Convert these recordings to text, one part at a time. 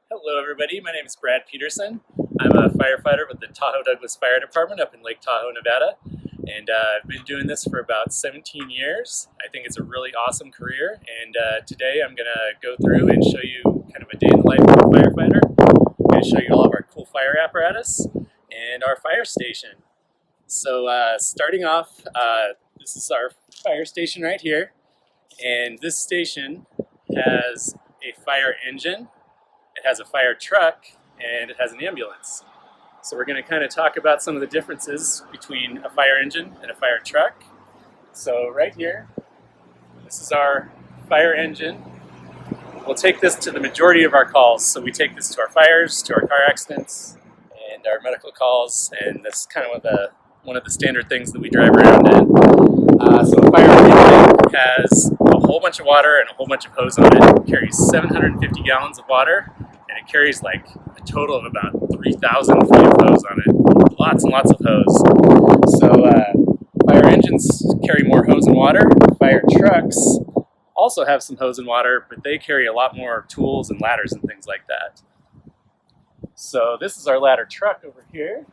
Hello everybody, my name is Brad Peterson. I'm a firefighter with the Tahoe Douglas Fire Department up in Lake Tahoe, Nevada. And I've been doing this for about 17 years. I think it's a really awesome career. And today I'm going to go through and show you kind of a day in the life of a firefighter. I'm going to show you all of our cool fire apparatus and our fire station. So starting off, this is our fire station right here. And this station has a fire engine. It has a fire truck, and it has an ambulance. So we're going to kind of talk about some of the differences between a fire engine and a fire truck. So right here, this is our fire engine. We'll take this to the majority of our calls. So we take this to our fires, to our car accidents, and our medical calls, and that's kind of one of the standard things that we drive around in. So a fire engine has a whole bunch of water and a whole bunch of hose on it. It carries 750 gallons of water, and it carries like a total of about 3,000 feet of hose on it. Lots and lots of hose. So fire engines carry more hose and water. Fire trucks also have some hose and water, but they carry a lot more tools and ladders and things like that. So this is our ladder truck over here.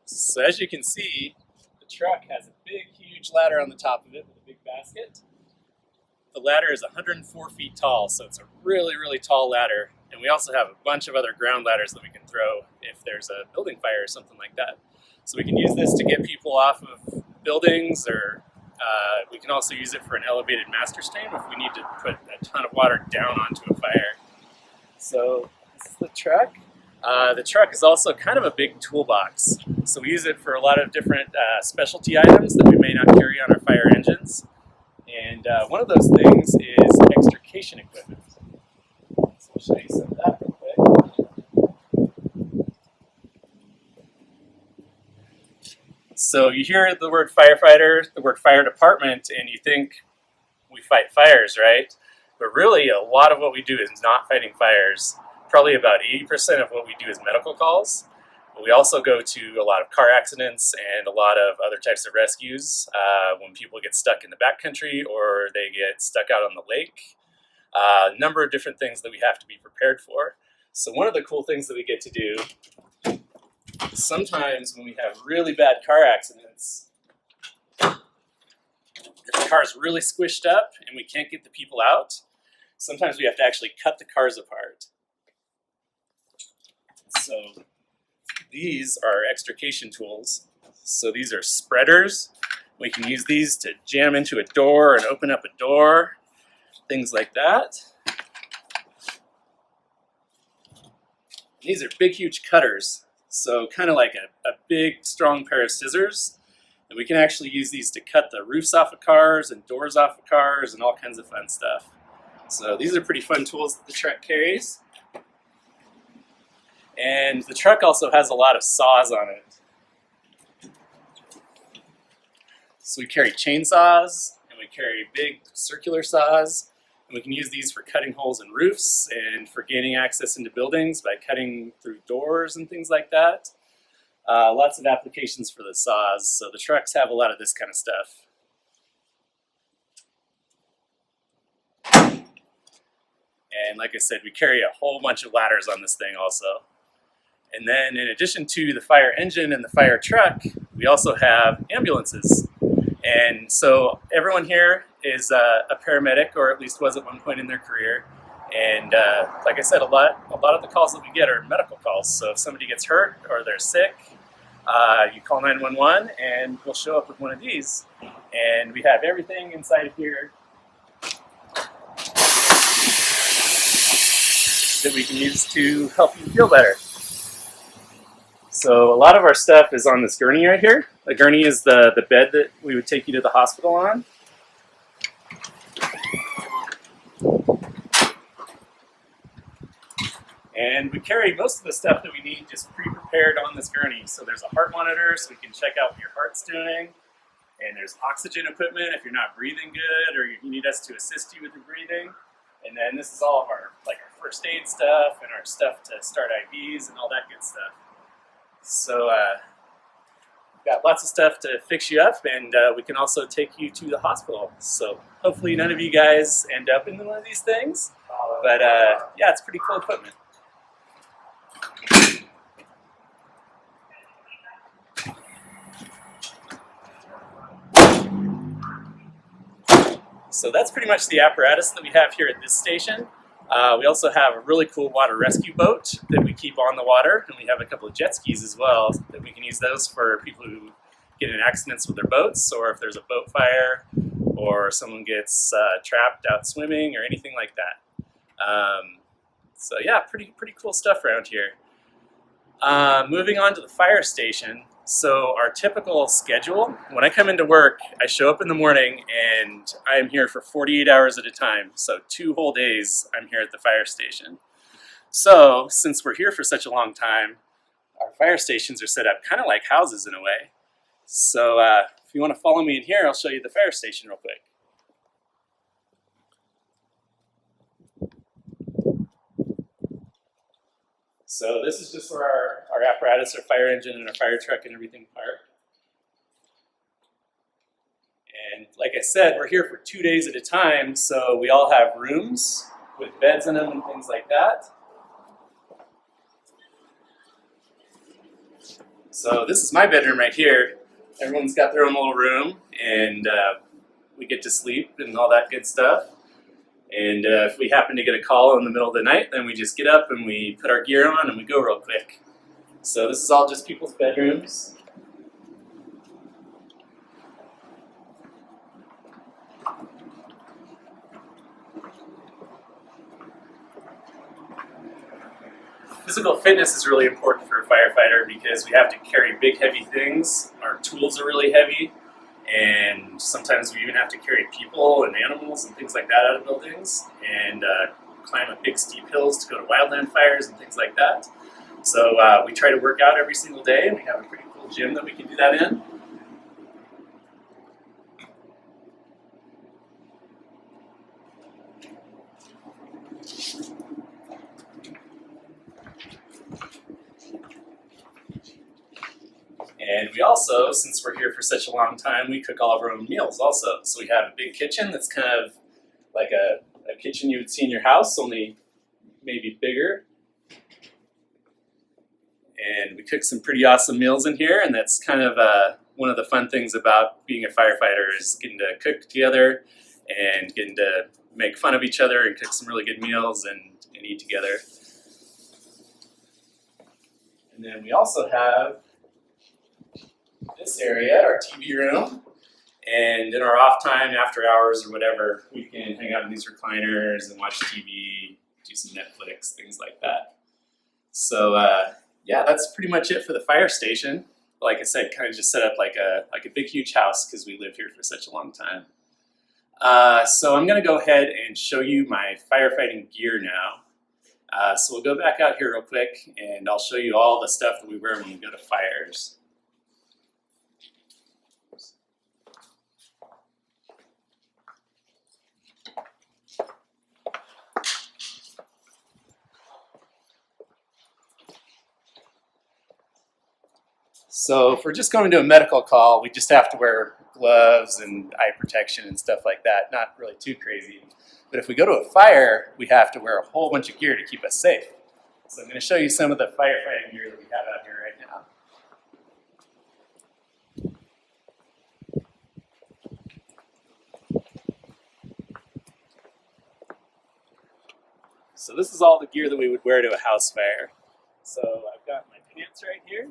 So as you can see, the truck has a big, huge ladder on the top of it with a big basket. The ladder is 104 feet tall, so it's a really, really tall ladder. And we also have a bunch of other ground ladders that we can throw if there's a building fire or something like that. So we can use this to get people off of buildings, or we can also use it for an elevated master stream if we need to put a ton of water down onto a fire. So this is the truck. The truck is also kind of a big toolbox. So we use it for a lot of different specialty items that we may not carry on our fire engines. And one of those things is extrication equipment. So I'll show you some of that real quick. So you hear the word firefighter, the word fire department, and you think we fight fires, right? But really, a lot of what we do is not fighting fires. Probably about 80% of what we do is medical calls. But we also go to a lot of car accidents and a lot of other types of rescues when people get stuck in the backcountry or they get stuck out on the lake. A number of different things that we have to be prepared for. So one of the cool things that we get to do is sometimes when we have really bad car accidents, if the car's really squished up and we can't get the people out, sometimes we have to actually cut the cars apart. So these are extrication tools. So these are spreaders. We can use these to jam into a door and open up a door, things like that. These are big, huge cutters. So kind of like a big, strong pair of scissors. And we can actually use these to cut the roofs off of cars and doors off of cars and all kinds of fun stuff. So these are pretty fun tools that the truck carries. And the truck also has a lot of saws on it. So we carry chainsaws, and we carry big circular saws, and we can use these for cutting holes in roofs and for gaining access into buildings by cutting through doors and things like that. Lots of applications for the saws, so the trucks have a lot of this kind of stuff. And like I said, we carry a whole bunch of ladders on this thing also. And then in addition to the fire engine and the fire truck, we also have ambulances. And so everyone here is a paramedic, or at least was at one point in their career. And like I said, a lot of the calls that we get are medical calls. So if somebody gets hurt or they're sick, you call 911 and we'll show up with one of these. And we have everything inside of here that we can use to help you feel better. So a lot of our stuff is on this gurney right here. The gurney is the bed that we would take you to the hospital on. And we carry most of the stuff that we need just pre-prepared on this gurney. So there's a heart monitor so we can check out what your heart's doing. And there's oxygen equipment if you're not breathing good or you need us to assist you with your breathing. And then this is all of our first aid stuff and our stuff to start IVs and all that good stuff. So got lots of stuff to fix you up, and we can also take you to the hospital. So hopefully none of you guys end up in one of these things. But yeah, it's pretty cool equipment. So that's pretty much the apparatus that we have here at this station. We also have a really cool water rescue boat that we keep on the water, and we have a couple of jet skis as well that we can use those for people who get in accidents with their boats, or if there's a boat fire, or someone gets trapped out swimming, or anything like that. So yeah, pretty cool stuff around here. Moving on to the fire station. So our typical schedule, when I come into work, I show up in the morning and I'm here for 48 hours at a time. So 2 whole days I'm here at the fire station. So since we're here for such a long time, our fire stations are set up kind of like houses in a way. So if you want to follow me in here, I'll show you the fire station real quick. So this is just where our apparatus, our fire engine, and our fire truck and everything park. And like I said, we're here for 2 days at a time, so we all have rooms with beds in them and things like that. So this is my bedroom right here. Everyone's got their own little room, and we get to sleep and all that good stuff. And if we happen to get a call in the middle of the night, then we just get up and we put our gear on and we go real quick. So this is all just people's bedrooms. Physical fitness is really important for a firefighter because we have to carry big, heavy things. Our tools are really heavy. And sometimes we even have to carry people and animals and things like that out of buildings, and climb up big steep hills to go to wildland fires and things like that. So we try to work out every single day, and we have a pretty cool gym that we can do that in. And we also, since we're here for such a long time, we cook all of our own meals also. So we have a big kitchen that's kind of like a kitchen you would see in your house, only maybe bigger. And we cook some pretty awesome meals in here, and that's kind of one of the fun things about being a firefighter is getting to cook together and getting to make fun of each other and cook some really good meals and eat together. And then we also have this area, our TV room, and in our off time, after hours or whatever, we can hang out in these recliners and watch TV, do some Netflix, things like that. So yeah, that's pretty much it for the fire station. Like I said, kind of just set up like a big huge house because we live here for such a long time. So I'm going to go ahead and show you my firefighting gear now. So we'll go back out here real quick and I'll show you all the stuff that we wear when we go to fires. So if we're just going to a medical call, we just have to wear gloves and eye protection and stuff like that. Not really too crazy. But if we go to a fire, we have to wear a whole bunch of gear to keep us safe. So I'm going to show you some of the firefighting gear that we have out here right now. So this is all the gear that we would wear to a house fire. So I've got my pants right here.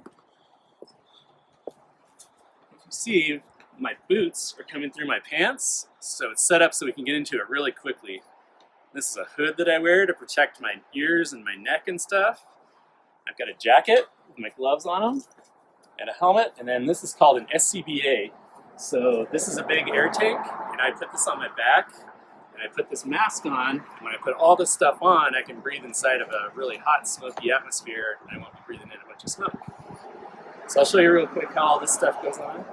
See, my boots are coming through my pants, so it's set up so we can get into it really quickly. This is a hood that I wear to protect my ears and my neck and stuff. I've got a jacket with my gloves on them, and a helmet, and then this is called an SCBA. So this is a big air tank, and I put this on my back, and I put this mask on. When I put all this stuff on, I can breathe inside of a really hot, smoky atmosphere, and I won't be breathing in a bunch of smoke. So I'll show you real quick how all this stuff goes on.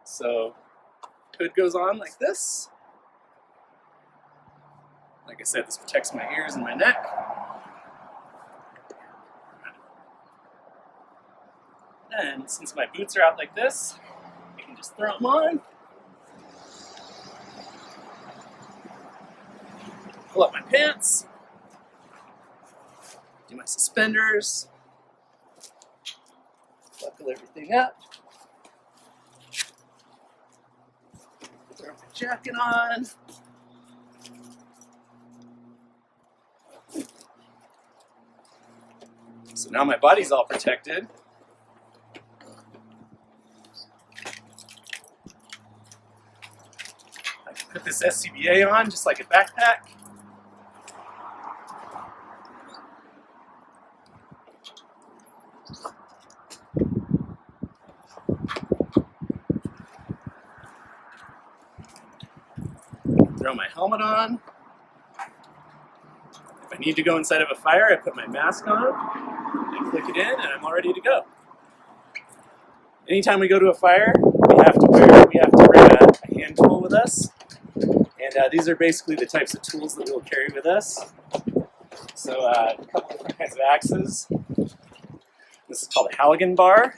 So, hood goes on like this. Like I said, this protects my ears and my neck. And since my boots are out like this, I can just throw them on, pull up my pants, do my suspenders, buckle everything up, throw my jacket on. So now my body's all protected. I can put this SCBA on just like a backpack. Throw my helmet on. If I need to go inside of a fire, I put my mask on, I click it in, and I'm all ready to go. Anytime we go to a fire, we have to bring a hand tool with us. And these are basically the types of tools that we'll carry with us. So a couple different kinds of axes. This is called a Halligan bar.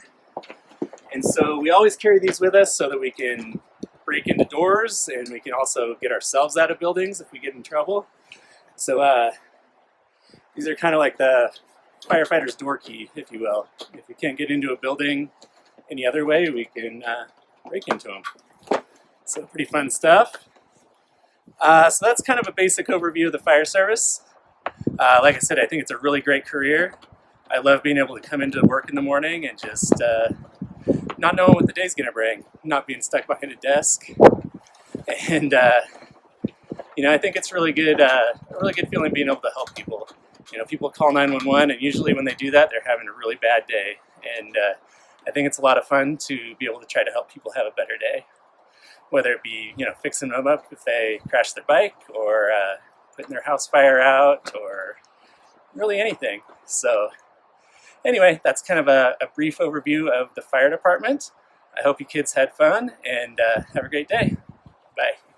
And so we always carry these with us so that we can break into doors, and we can also get ourselves out of buildings if we get in trouble. So these are kind of like the firefighter's door key, if you will. If we can't get into a building any other way, we can break into them. So pretty fun stuff. So that's kind of a basic overview of the fire service. Like I said, I think it's a really great career. I love being able to come into work in the morning and just not knowing what the day's going to bring, not being stuck behind a desk. And you know, I think it's really good, a really good feeling being able to help people. You know, people call 911, and usually when they do that, they're having a really bad day. And I think it's a lot of fun to be able to try to help people have a better day. Whether it be, you know, fixing them up if they crash their bike, or putting their house fire out, or really anything. So anyway, that's kind of a brief overview of the fire department. I hope you kids had fun, and have a great day. Bye.